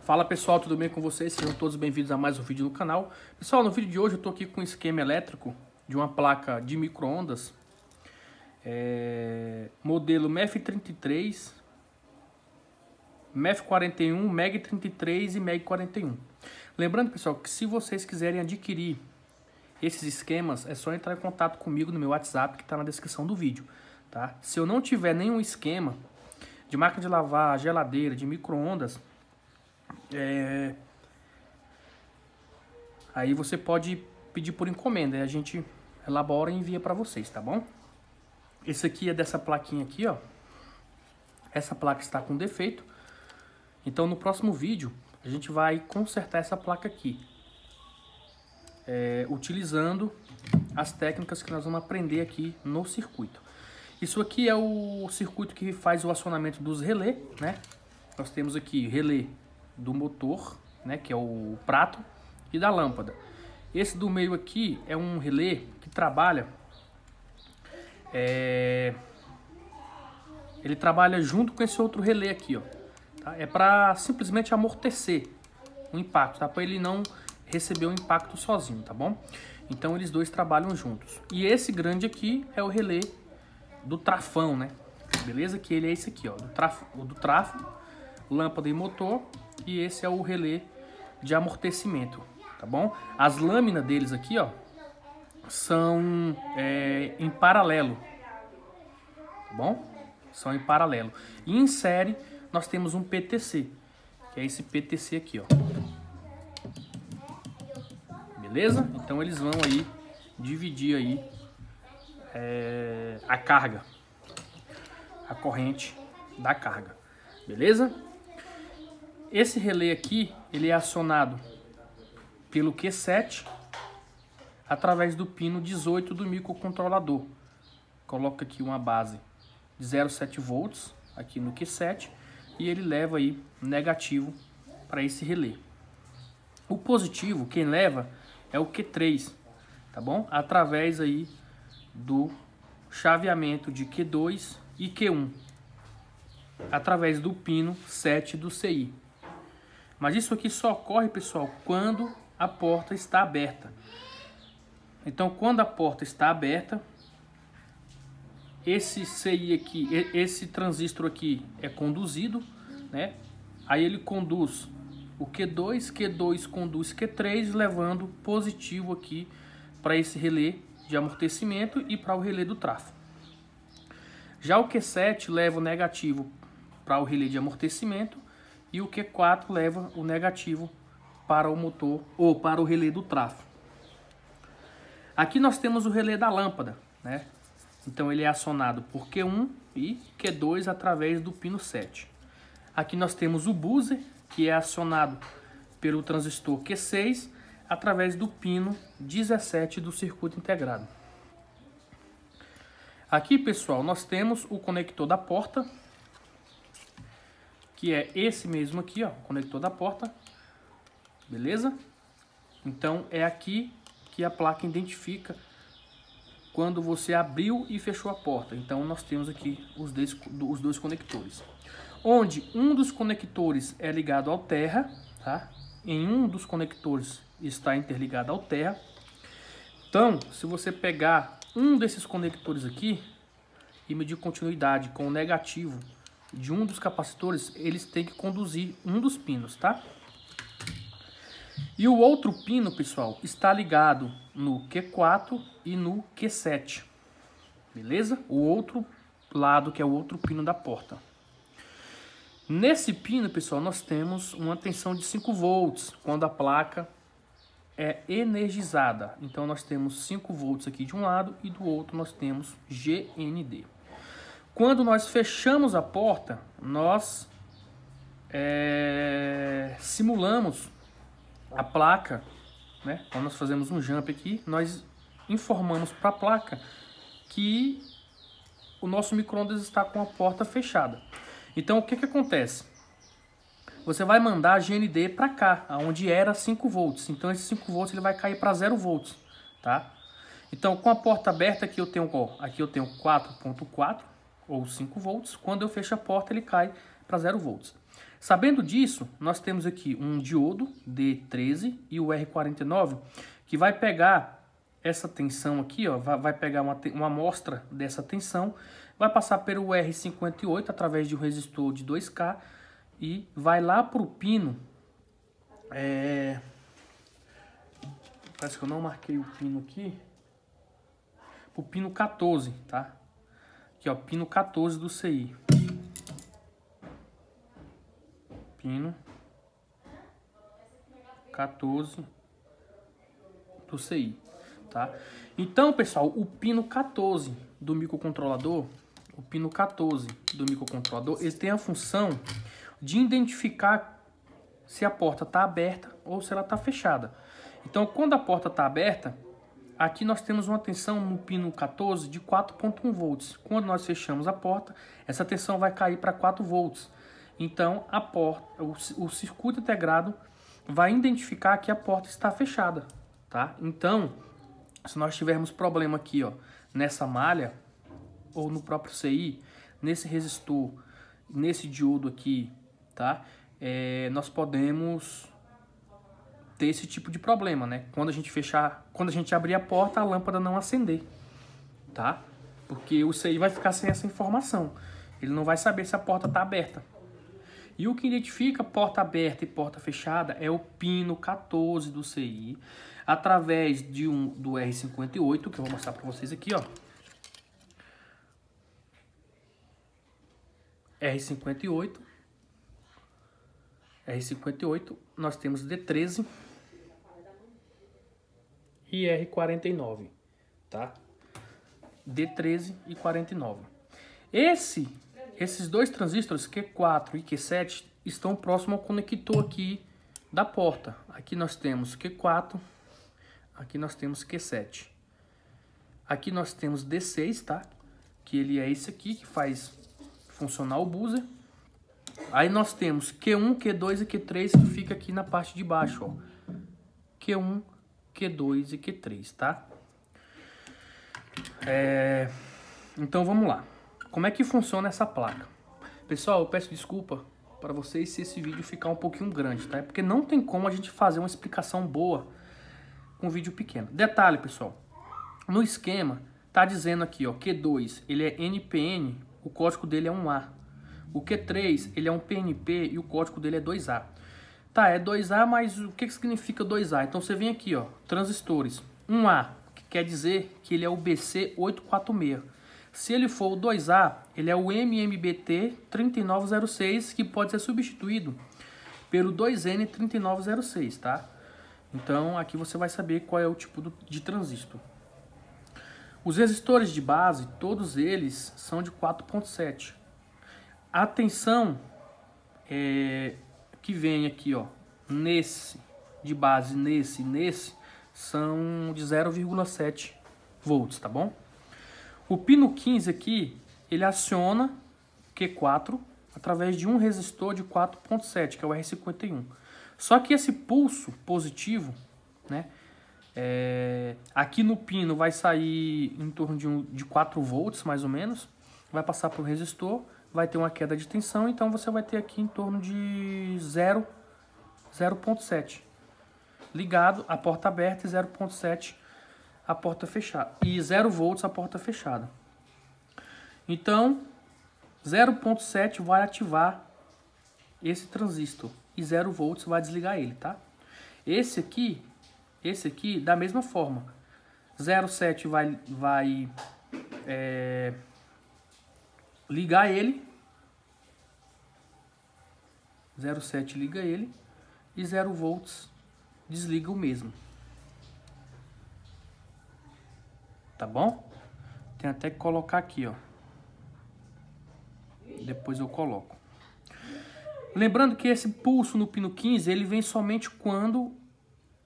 Fala pessoal, tudo bem com vocês? Sejam todos bem-vindos a mais um vídeo no canal. Pessoal, no vídeo de hoje eu estou aqui com um esquema elétrico de uma placa de micro-ondas modelo MEF33, MEF41, MEG33 e MEG41. Lembrando, pessoal, que se vocês quiserem adquirir esses esquemas, é só entrar em contato comigo no meu WhatsApp, que está na descrição do vídeo, tá? Se eu não tiver nenhum esquema de máquina de lavar, geladeira, de micro-ondas, aí você pode pedir por encomenda, a gente elabora e envia para vocês, tá bom? Esse aqui é dessa plaquinha aqui, ó. Essa placa está com defeito, então no próximo vídeo a gente vai consertar essa placa aqui, utilizando as técnicas que nós vamos aprender aqui no circuito. Isso aqui é o circuito que faz o acionamento dos relés, né? Nós temos aqui relé do motor, né, que é o prato, e da lâmpada. Esse do meio aqui é um relé que trabalha, ele trabalha junto com esse outro relé aqui, ó, tá? É para simplesmente amortecer o impacto, tá? Para ele não receber o impacto sozinho, tá bom? Então eles dois trabalham juntos. E esse grande aqui é o relé do trafão, né? Beleza? Que ele é esse aqui, ó, do trafo, lâmpada e motor. E esse é o relé de amortecimento, tá bom? As lâminas deles aqui, ó, são em paralelo, tá bom? São em paralelo. E em série nós temos um PTC, que é esse PTC aqui, ó. Beleza? Então eles vão aí dividir aí a carga, a corrente da carga, beleza? Esse relé aqui, ele é acionado pelo Q7 através do pino 18 do microcontrolador. Coloca aqui uma base de 0,7 volts aqui no Q7 e ele leva aí negativo para esse relé. O positivo, quem leva é o Q3, tá bom? Através aí do chaveamento de Q2 e Q1, através do pino 7 do CI. Mas isso aqui só ocorre, pessoal, quando a porta está aberta. Então, quando a porta está aberta, esse CI aqui, esse transistor aqui é conduzido, né? Aí ele conduz o Q2, Q2 conduz Q3, levando positivo aqui para esse relé de amortecimento e para o relé do trafo. Já o Q7 leva o negativo para o relé de amortecimento e o Q4 leva o negativo para o motor ou para o relé do trafo. Aqui nós temos o relé da lâmpada, né? Então ele é acionado por Q1 e Q2 através do pino 7. Aqui nós temos o buzzer, que é acionado pelo transistor Q6 através do pino 17 do circuito integrado. Aqui, pessoal, nós temos o conector da porta, que é esse mesmo aqui, ó, conector da porta, beleza? Então é aqui que a placa identifica quando você abriu e fechou a porta. Então nós temos aqui os dois conectores, onde um dos conectores é ligado ao terra, tá? Em um dos conectores está interligado ao terra. Então, se você pegar um desses conectores aqui e medir continuidade com o negativo de um dos capacitores, eles têm que conduzir um dos pinos, tá? E o outro pino, pessoal, está ligado no Q4 e no Q7, beleza? O outro lado, que é o outro pino da porta. Nesse pino, pessoal, nós temos uma tensão de 5 volts quando a placa é energizada. Então nós temos 5 volts aqui de um lado e do outro nós temos GND. Quando nós fechamos a porta, nós simulamos a placa, né? Quando nós fazemos um jump aqui, nós informamos para a placa que o nosso micro-ondas está com a porta fechada. Então o que acontece? Você vai mandar a GND para cá, onde era 5 volts. Então esse 5 volts ele vai cair para 0 volts, tá? Então com a porta aberta aqui eu tenho 4.4 ou 5 volts. Quando eu fecho a porta ele cai para 0 volts. Sabendo disso, nós temos aqui um diodo D13 e o R49, que vai pegar essa tensão aqui, ó, vai pegar uma amostra dessa tensão, vai passar pelo R58 através de um resistor de 2K e vai lá para o pino. Parece que eu não marquei o pino aqui. O pino 14, tá? Aqui, ó, pino 14 do CI. Pino 14 do CI, tá? Então, pessoal, o pino 14 do microcontrolador, ele tem a função de identificar se a porta está aberta ou se ela está fechada. Então, quando a porta está aberta, aqui nós temos uma tensão no pino 14 de 4.1 volts. Quando nós fechamos a porta, essa tensão vai cair para 4 volts. Então, a porta, o circuito integrado vai identificar que a porta está fechada, tá? Então, se nós tivermos problema aqui, ó, nessa malha ou no próprio CI, nesse resistor, nesse diodo aqui, tá? Nós podemos ter esse tipo de problema, né? Quando a gente abrir a porta, a lâmpada não acender, tá? Porque o CI vai ficar sem essa informação. Ele não vai saber se a porta está aberta. E o que identifica porta aberta e porta fechada é o pino 14 do CI, através do R58, que eu vou mostrar para vocês aqui, ó. R58, nós temos D13 e R49, tá? D13 e 49. Esses dois transistores, Q4 e Q7, estão próximos ao conector aqui da porta. Aqui nós temos Q4, aqui nós temos Q7. Aqui nós temos D6, tá? Que ele é esse aqui que faz funcionar o buzzer. Aí nós temos Q1, Q2 e Q3 que fica aqui na parte de baixo, ó. Q1, Q2 e Q3, tá? Então vamos lá. Como é que funciona essa placa? Pessoal, eu peço desculpa para vocês se esse vídeo ficar um pouquinho grande, tá? Porque não tem como a gente fazer uma explicação boa com um vídeo pequeno. Detalhe, pessoal. No esquema, tá dizendo aqui, ó, Q2, ele é NPN, o código dele é 1A. O Q3, ele é um PNP e o código dele é 2A. Tá, é 2A, mas o que significa 2A? Então você vem aqui, ó, transistores. 1A, que quer dizer que ele é o BC846. Se ele for o 2A, ele é o MMBT 3906, que pode ser substituído pelo 2N3906, tá? Então, aqui você vai saber qual é o tipo de transistor. Os resistores de base, todos eles são de 4.7. A tensão que vem aqui, ó, nesse de base, nesse, são de 0,7 volts, tá bom? O pino 15 aqui, ele aciona Q4 através de um resistor de 4.7, que é o R51. Só que esse pulso positivo, né, aqui no pino vai sair em torno de 4 volts, mais ou menos, vai passar para o resistor, vai ter uma queda de tensão, então você vai ter aqui em torno de 0,7 ligado, a porta aberta, e 0,7 a porta fechada, e 0 volts a porta fechada. Então 0,7 vai ativar esse transistor e 0 volts vai desligar ele, tá? Esse aqui da mesma forma, 0,7 vai ligar ele, 0,7 liga ele e 0 volts desliga o mesmo. Tá bom? Tem até que colocar aqui, ó. Depois eu coloco. Lembrando que esse pulso no pino 15, ele vem somente quando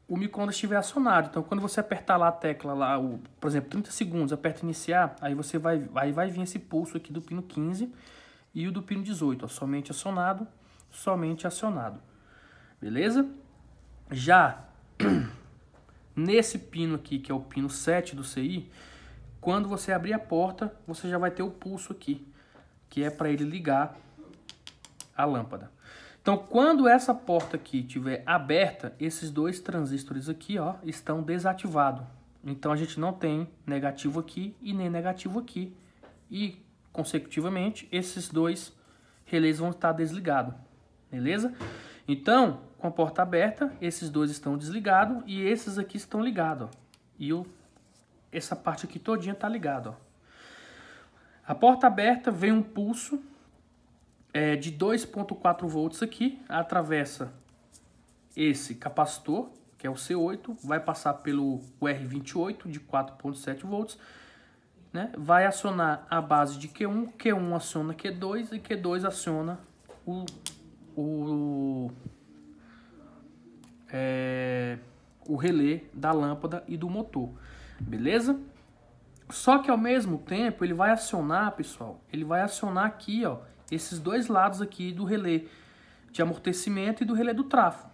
o micro-ondas estiver acionado. Então, quando você apertar lá a tecla, lá, por exemplo, 30 segundos, aperta iniciar, aí você vai vir esse pulso aqui do pino 15 e o do pino 18, ó, somente acionado, somente acionado. Beleza? Já nesse pino aqui, que é o pino 7 do CI, quando você abrir a porta, você já vai ter o pulso aqui, que é para ele ligar a lâmpada. Então, quando essa porta aqui estiver aberta, esses dois transistores aqui, ó, estão desativados. Então, a gente não tem negativo aqui e nem negativo aqui. E, consecutivamente, esses dois relés vão estar desligados. Beleza? Então, com a porta aberta, esses dois estão desligados e esses aqui estão ligados, ó. E essa parte aqui todinha está ligada, ó. A porta aberta vem um pulso de 2.4 volts aqui, atravessa esse capacitor, que é o C8, vai passar pelo R28 de 4.7 volts, né? Vai acionar a base de Q1, Q1 aciona Q2 e Q2 aciona o relé da lâmpada e do motor, beleza? Só que ao mesmo tempo ele vai acionar, pessoal, ele vai acionar aqui, ó, esses dois lados aqui do relé de amortecimento e do relé do trafo,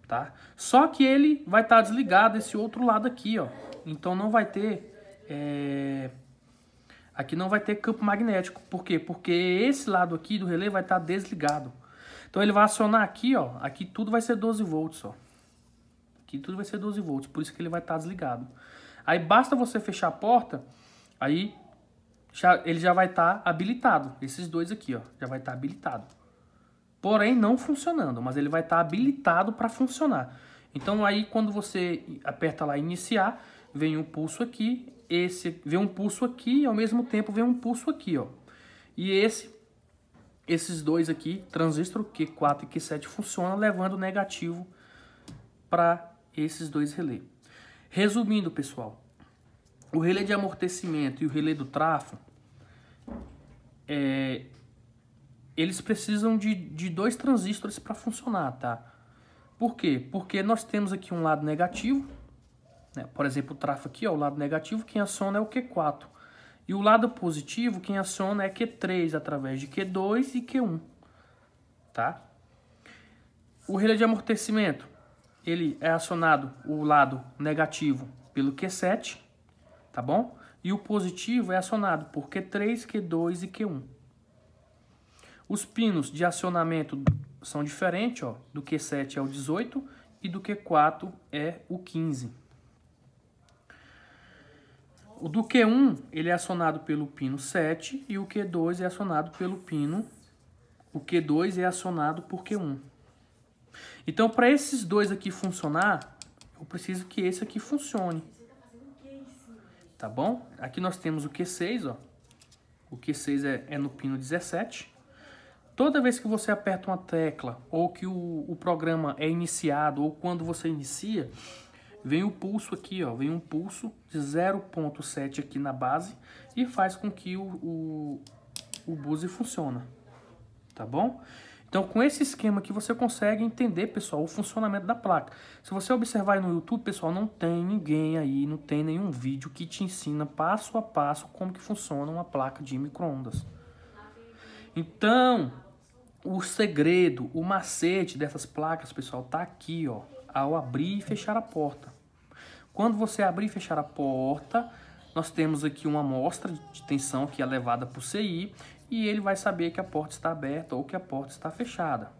tá? Só que ele vai estar desligado esse outro lado aqui, ó. Então não vai ter aqui não vai ter campo magnético. Por quê? Porque esse lado aqui do relé vai estar desligado. Então ele vai acionar aqui, ó. Aqui tudo vai ser 12 volts, ó. Aqui tudo vai ser 12 volts, por isso que ele vai estar desligado. Aí basta você fechar a porta, aí ele já vai estar habilitado. Esses dois aqui, ó, já vai estar habilitado. Porém, não funcionando, mas ele vai estar habilitado para funcionar. Então aí quando você aperta lá iniciar, vem um pulso aqui, vem um pulso aqui e ao mesmo tempo vem um pulso aqui, ó. E esses dois aqui, transistor Q4 e Q7, funcionam levando negativo para esses dois relés. Resumindo, pessoal, o relé de amortecimento e o relé do trafo, eles precisam de dois transistores para funcionar, tá? Por quê? Porque nós temos aqui um lado negativo, né? Por exemplo, o trafo aqui, ó, o lado negativo, quem aciona é o Q4. E o lado positivo, quem aciona é Q3, através de Q2 e Q1, tá? O relé de amortecimento, ele é acionado, o lado negativo, pelo Q7, tá bom? E o positivo é acionado por Q3, Q2 e Q1. Os pinos de acionamento são diferentes, ó. Do Q7 é o 18 e do Q4 é o 15. O do Q1, ele é acionado pelo pino 7 e o Q2 é acionado pelo pino... O Q2 é acionado por Q1. Então, para esses dois aqui funcionar, eu preciso que esse aqui funcione. Tá bom? Aqui nós temos o Q6, ó. O Q6 é no pino 17. Toda vez que você aperta uma tecla, ou que o programa é iniciado, ou quando você inicia, vem o pulso aqui, ó. Vem um pulso de 0.7 aqui na base e faz com que o buzzer funcione. Tá bom? Então, com esse esquema aqui, você consegue entender, pessoal, o funcionamento da placa. Se você observar aí no YouTube, pessoal, não tem ninguém aí, não tem nenhum vídeo que te ensina passo a passo como que funciona uma placa de micro-ondas. Então, o segredo, o macete dessas placas, pessoal, tá aqui, ó, ao abrir e fechar a porta. Quando você abrir e fechar a porta, nós temos aqui uma amostra de tensão que é levada para o CI e ele vai saber que a porta está aberta ou que a porta está fechada.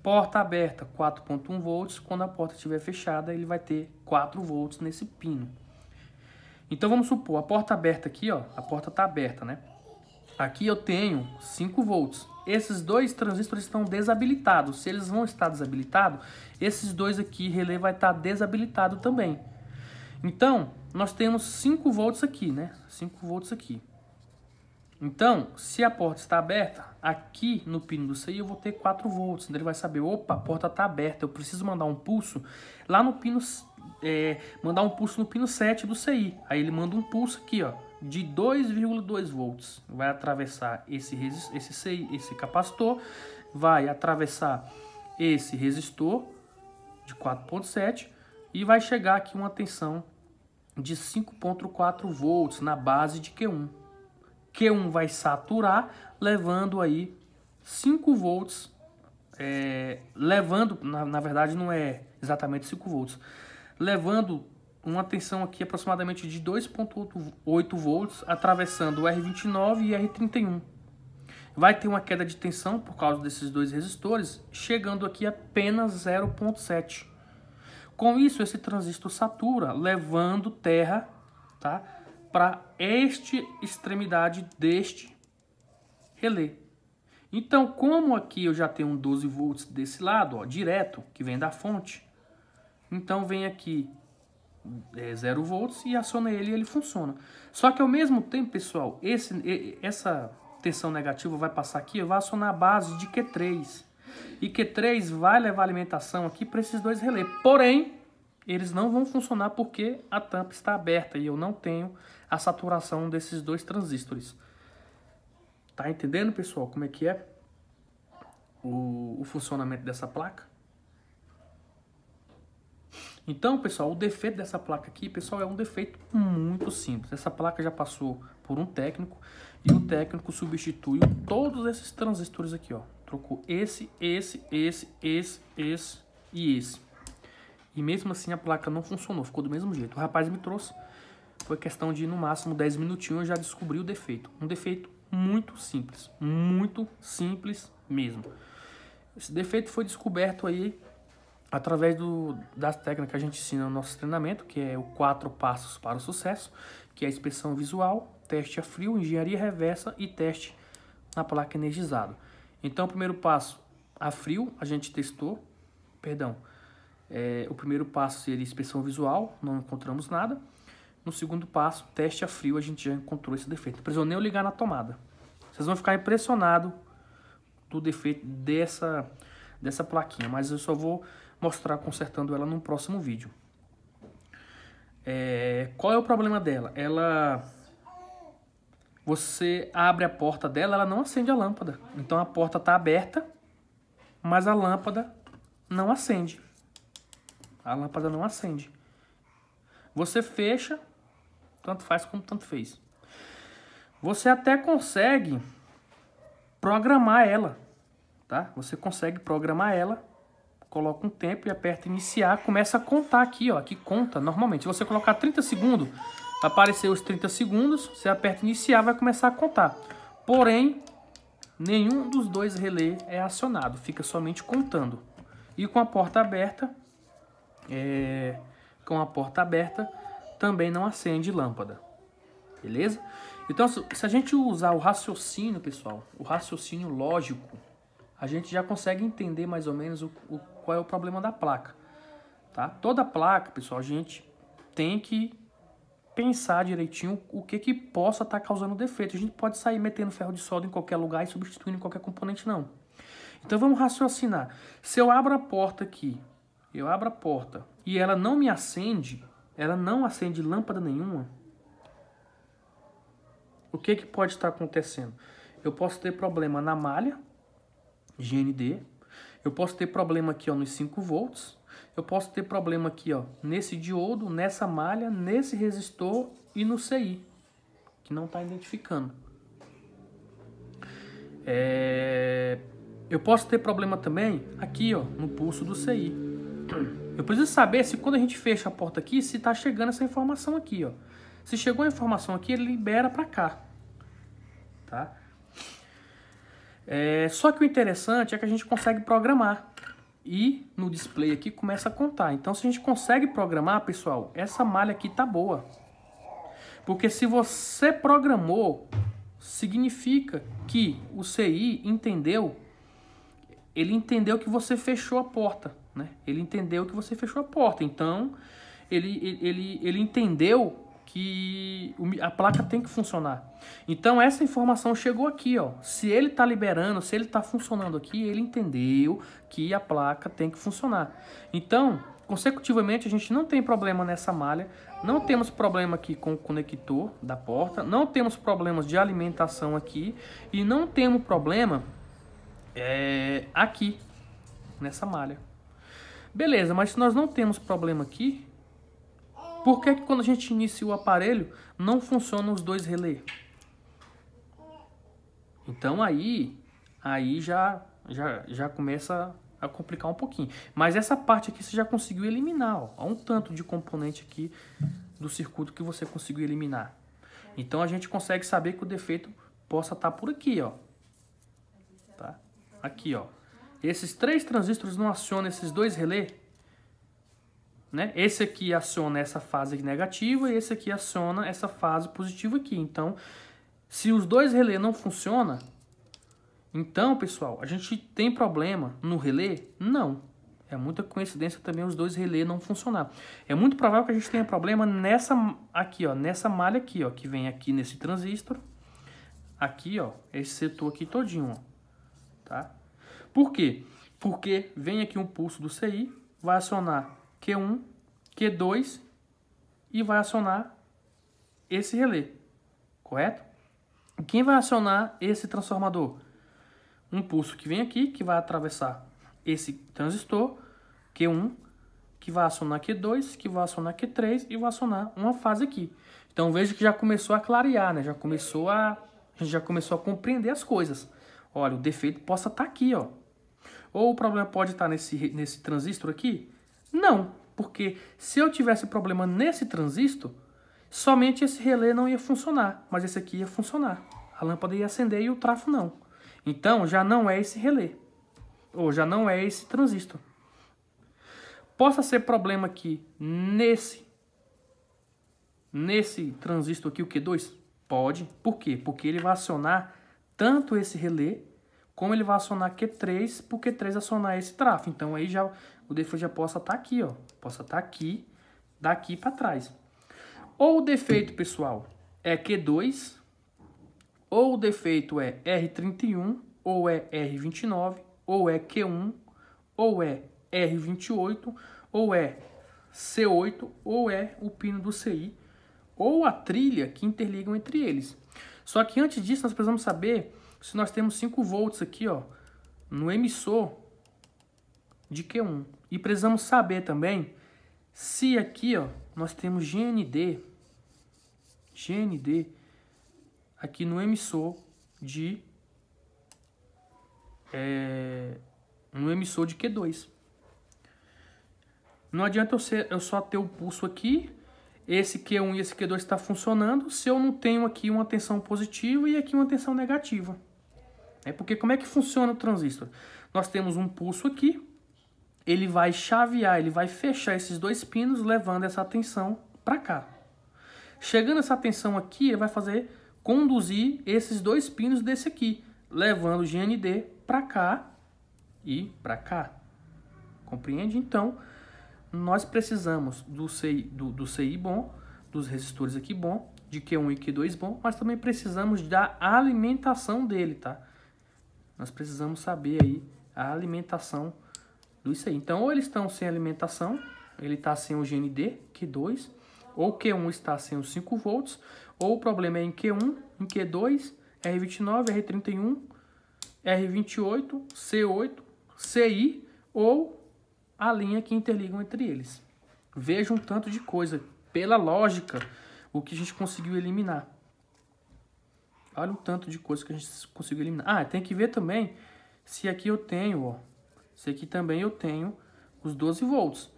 Porta aberta, 4.1 volts. Quando a porta estiver fechada, ele vai ter 4 volts nesse pino. Então vamos supor, a porta aberta aqui, ó, a porta está aberta, né? Aqui eu tenho 5 volts. Esses dois transistores estão desabilitados. Se eles vão estar desabilitados, esses dois aqui, relé vai estar desabilitado também. Então, nós temos 5 volts aqui, né? 5 volts aqui. Então, se a porta está aberta, aqui no pino do CI eu vou ter 4 volts. Então ele vai saber, opa, a porta está aberta, eu preciso mandar um pulso lá no pino, mandar um pulso no pino 7 do CI. Aí ele manda um pulso aqui, ó, de 2,2 volts. Vai atravessar esse capacitor, vai atravessar esse resistor de 4.7 e vai chegar aqui uma tensão de 5.4 volts na base de Q1. Q1 vai saturar, levando aí 5 volts, levando, na verdade não é exatamente 5 volts, levando uma tensão aqui aproximadamente de 2.8 volts, atravessando o R29 e R31. vai ter uma queda de tensão por causa desses dois resistores, chegando aqui apenas 0,7. Com isso, esse transistor satura, levando terra, tá, para esta extremidade deste relé. Então, como aqui eu já tenho um 12 volts desse lado, ó, direto, que vem da fonte, então vem aqui 0 volts e aciona ele e ele funciona. Só que ao mesmo tempo, pessoal, essa tensão negativa vai passar aqui, vai acionar a base de Q3. E Q3 vai levar alimentação aqui para esses dois relés. Porém, eles não vão funcionar porque a tampa está aberta e eu não tenho a saturação desses dois transistores. Tá entendendo, pessoal, como é que é o funcionamento dessa placa? Então, pessoal, o defeito dessa placa aqui, pessoal, é um defeito muito simples. Essa placa já passou por um técnico e o técnico substituiu todos esses transistores aqui, ó. Trocou esse e esse. E mesmo assim a placa não funcionou, ficou do mesmo jeito. O rapaz me trouxe, foi questão de no máximo 10 minutinhos eu já descobri o defeito. Um defeito muito simples mesmo. Esse defeito foi descoberto aí através das técnicas que a gente ensina no nosso treinamento, que é o 4 passos para o sucesso, que é a inspeção visual, teste a frio, engenharia reversa e teste na placa energizada. Então, o primeiro passo, a frio, a gente testou, o primeiro passo seria inspeção visual, não encontramos nada. No segundo passo, teste a frio, a gente já encontrou esse defeito. Não precisou nem eu ligar na tomada. Vocês vão ficar impressionados do defeito dessa plaquinha, mas eu só vou mostrar consertando ela no próximo vídeo. Qual é o problema dela? Você abre a porta dela, ela não acende a lâmpada. Então a porta está aberta, mas a lâmpada não acende. A lâmpada não acende. Você fecha, tanto faz como tanto fez. Você até consegue programar ela, tá? Você consegue programar ela, coloca um tempo e aperta iniciar, começa a contar aqui, ó, que conta normalmente. Se você colocar 30 segundos, vai aparecer os 30 segundos, você aperta iniciar, vai começar a contar. Porém, nenhum dos dois relés é acionado, fica somente contando. E com a porta aberta, também não acende lâmpada, beleza? Então, se a gente usar o raciocínio, pessoal, o raciocínio lógico, a gente já consegue entender mais ou menos qual é o problema da placa, tá? Toda placa, pessoal, a gente tem que pensar direitinho o que possa estar causando defeito. A gente pode sair metendo ferro de solda em qualquer lugar e substituindo em qualquer componente, não. Então, vamos raciocinar. Se eu abro a porta aqui, e ela não me acende, ela não acende lâmpada nenhuma, o que pode estar acontecendo? Eu posso ter problema na malha GND, eu posso ter problema aqui, ó, nos 5 volts, eu posso ter problema aqui, ó, nesse diodo, nessa malha, nesse resistor e no CI, que não está identificando. Eu posso ter problema também aqui, ó, no pulso do CI. Eu preciso saber se quando a gente fecha a porta aqui, se está chegando essa informação aqui, ó. Se chegou a informação aqui, ele libera para cá, tá? Só que o interessante é que a gente consegue programar e no display aqui começa a contar. Então, se a gente consegue programar, pessoal, essa malha aqui tá boa. Porque se você programou, significa que o CI entendeu, ele entendeu que você fechou a porta, né? Ele entendeu que você fechou a porta. Então, ele entendeu que a placa tem que funcionar. Então essa informação chegou aqui, ó. Se ele está liberando, se ele está funcionando aqui, ele entendeu que a placa tem que funcionar. Então, consecutivamente, a gente não tem problema nessa malha, não temos problema aqui com o conector da porta, não temos problemas de alimentação aqui e não temos problema aqui nessa malha. Beleza, mas se nós não temos problema aqui, por que quando a gente inicia o aparelho não funcionam os dois relés? Então aí já começa a complicar um pouquinho. Mas essa parte aqui você já conseguiu eliminar, ó. Há um tanto de componente aqui do circuito que você conseguiu eliminar. Então a gente consegue saber que o defeito possa estar por aqui, ó. tá? Aqui, ó. Esses 3 transistores não acionam esses 2 relés, né? Esse aqui aciona essa fase negativa e esse aqui aciona essa fase positiva aqui. Então, se os 2 relés não funcionam, então, pessoal, a gente tem problema no relé? Não. É muita coincidência também os 2 relés não funcionar. É muito provável que a gente tenha problema nessa aqui, ó, nessa malha aqui, ó, que vem aqui nesse transistor. Aqui, ó, esse setor aqui todinho, ó, tá? Por quê? Porque vem aqui um pulso do CI, vai acionar Q1, Q2 e vai acionar esse relé, correto? Quem vai acionar esse transformador? Um pulso que vem aqui, que vai atravessar esse transistor, Q1, que vai acionar Q2, que vai acionar Q3 e vai acionar uma fase aqui. Então veja que já começou a clarear, né? A gente já começou a compreender as coisas. Olha, o defeito possa estar aqui, ó. Ou o problema pode estar nesse transistor aqui? Não, porque se eu tivesse problema nesse transistor, somente esse relé não ia funcionar, mas esse aqui ia funcionar. A lâmpada ia acender e o trafo não. Então já não é esse relé, ou já não é esse transistor. Possa ser problema aqui nesse transistor aqui, o Q2? Pode. Por quê? Porque ele vai acionar tanto esse relé, como ele vai acionar Q3, por Q3 acionar esse trafo. Então aí já o defeito já possa estar aqui, ó. Possa estar aqui, daqui para trás. Ou o defeito, pessoal, é Q2, ou o defeito é R31, ou é R29, ou é Q1, ou é R28, ou é C8, ou é o pino do CI, ou a trilha que interligam entre eles. Só que antes disso nós precisamos saber se nós temos 5 volts aqui, ó, no emissor de Q1. E precisamos saber também se aqui, ó, nós temos GND aqui no emissor de Q2. Não adianta eu só ter o pulso aqui, esse Q1 e esse Q2 está funcionando, se eu não tenho aqui uma tensão positiva e aqui uma tensão negativa. Porque como é que funciona o transistor? Nós temos um pulso aqui, ele vai chavear, ele vai fechar esses 2 pinos, levando essa tensão para cá. Chegando essa tensão aqui, ele vai conduzir esses 2 pinos desse aqui, levando o GND para cá e para cá. Compreende? Então, nós precisamos do CI bom, dos resistores aqui bom, de Q1 e Q2 bom, mas também precisamos da alimentação dele, tá? Nós precisamos saber aí a alimentação do CI. Então, ou eles estão sem alimentação, ele está sem o GND, Q2, ou Q1 está sem os 5 volts, ou o problema é em Q1, em Q2, R29, R31, R28, C8, CI, ou a linha que interligam entre eles. Veja um tanto de coisa. Pela lógica, o que a gente conseguiu eliminar. Olha o tanto de coisa que a gente conseguiu eliminar. Ah, tem que ver também se aqui eu tenho, ó. Se aqui também eu tenho os 12 volts.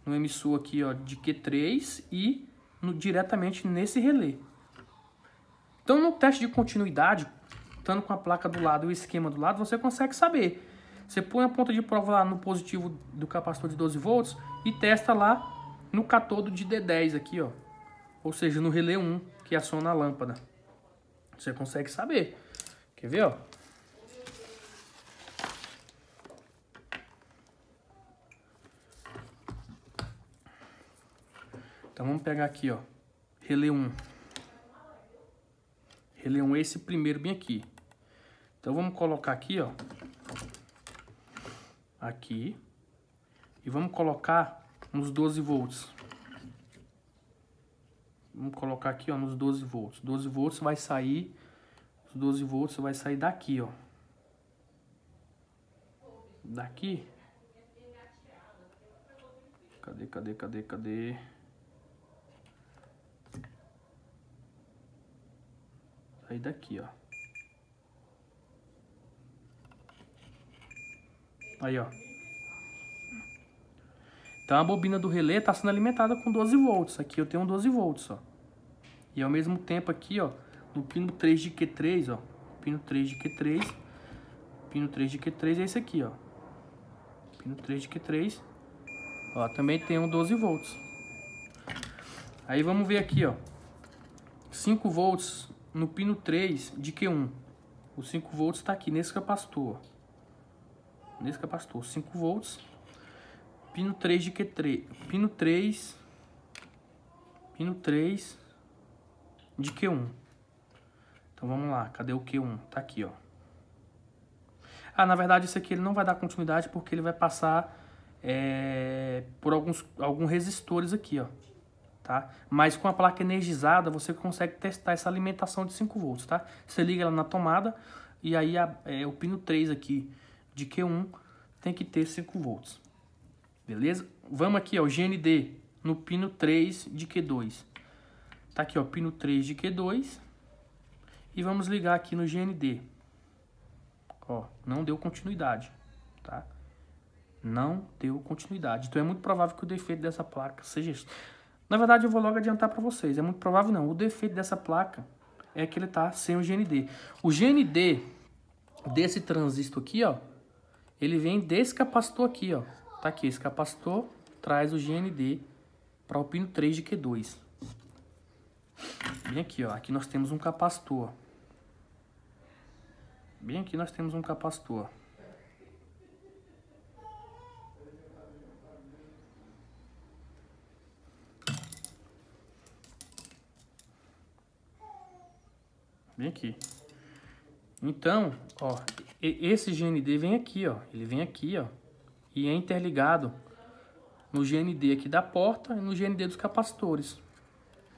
No emissor aqui, ó, de Q3 e diretamente nesse relé. Então, no teste de continuidade, estando com a placa do lado e o esquema do lado, você consegue saber. Você põe a ponta de prova lá no positivo do capacitor de 12 volts e testa lá no catodo de D10 aqui, ó. Ou seja, no relé 1, que aciona a lâmpada. Você consegue saber. Quer ver, ó? Então vamos pegar aqui, ó. Relé 1. Relé 1 é esse primeiro bem aqui. Então vamos colocar aqui, ó. Aqui. E vamos colocar nos 12 volts. Vamos colocar aqui, ó, nos 12 volts. 12 volts vai sair... Os 12 volts vai sair daqui, ó. Daqui. Cadê? Sair daqui, ó. Aí, ó. Então a bobina do relé está sendo alimentada com 12 volts. Aqui eu tenho 12 volts, ó. E ao mesmo tempo aqui, ó, no pino 3 de Q3, ó. Pino 3 de Q3, Pino 3 de Q3 é esse aqui, ó. Pino 3 de Q3. Ó, também tem um 12 volts. Aí vamos ver aqui, ó. 5 volts no pino 3 de Q1. O 5 volts tá aqui nesse capacitor. Nesse capacitor, 5 volts. Pino 3 de Q3. Pino 3 de Q1. Então vamos lá, cadê o Q1? Tá aqui, ó. Ah, na verdade esse aqui ele não vai dar continuidade porque ele vai passar por alguns resistores aqui, ó. Tá? Mas com a placa energizada você consegue testar essa alimentação de 5 volts, tá? Você liga ela na tomada e aí o pino 3 aqui de Q1 tem que ter 5 volts. Beleza? Vamos aqui, ó, o GND no pino 3 de Q2. Tá aqui, ó, pino 3 de Q2. E vamos ligar aqui no GND. Ó, não deu continuidade, tá? Não deu continuidade. Então é muito provável que o defeito dessa placa seja isso. Na verdade, eu vou logo adiantar para vocês. É muito provável não. O defeito dessa placa é que ele tá sem o GND. O GND desse transistor aqui, ó, ele vem desse capacitor aqui, ó. Tá aqui, esse capacitor traz o GND para o pino 3 de Q2. Bem aqui, ó. Aqui nós temos um capacitor. Bem aqui nós temos um capacitor. Bem aqui. Então, ó, esse GND vem aqui, ó. Ele vem aqui, ó. E é interligado no GND aqui da porta e no GND dos capacitores.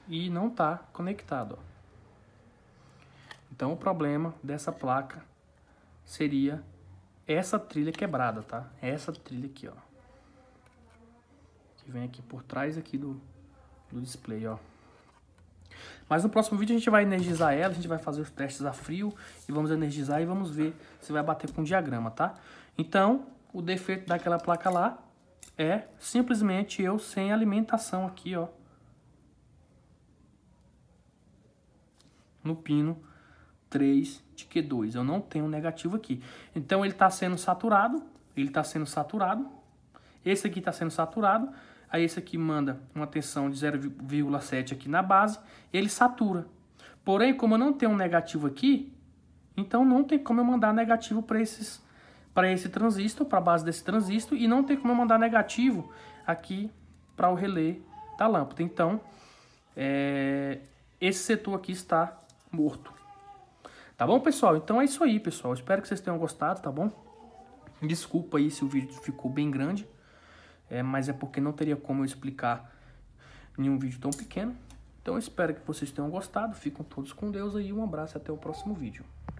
E não tá conectado, ó. Então o problema dessa placa seria essa trilha quebrada, tá? Essa trilha aqui, ó. Que vem aqui por trás aqui do display, ó. Mas no próximo vídeo a gente vai energizar ela, a gente vai fazer os testes a frio e vamos energizar e vamos ver se vai bater com o diagrama, tá? Então, o defeito daquela placa lá é simplesmente eu sem alimentação aqui, ó. No pino 3 de Q2. Eu não tenho negativo aqui. Então ele está sendo saturado. Esse aqui está sendo saturado. Aí esse aqui manda uma tensão de 0,7 aqui na base. Ele satura. Porém, como eu não tenho um negativo aqui, então não tem como eu mandar negativo para esse transistor, para a base desse transistor. E não tem como eu mandar negativo aqui para o relé da lâmpada. Então, esse setor aqui está morto. Tá bom, pessoal? Então é isso aí, pessoal. Espero que vocês tenham gostado, tá bom? Desculpa aí se o vídeo ficou bem grande. Mas é porque não teria como eu explicar em um vídeo tão pequeno. Então eu espero que vocês tenham gostado. Ficam todos com Deus aí. Um abraço e até o próximo vídeo.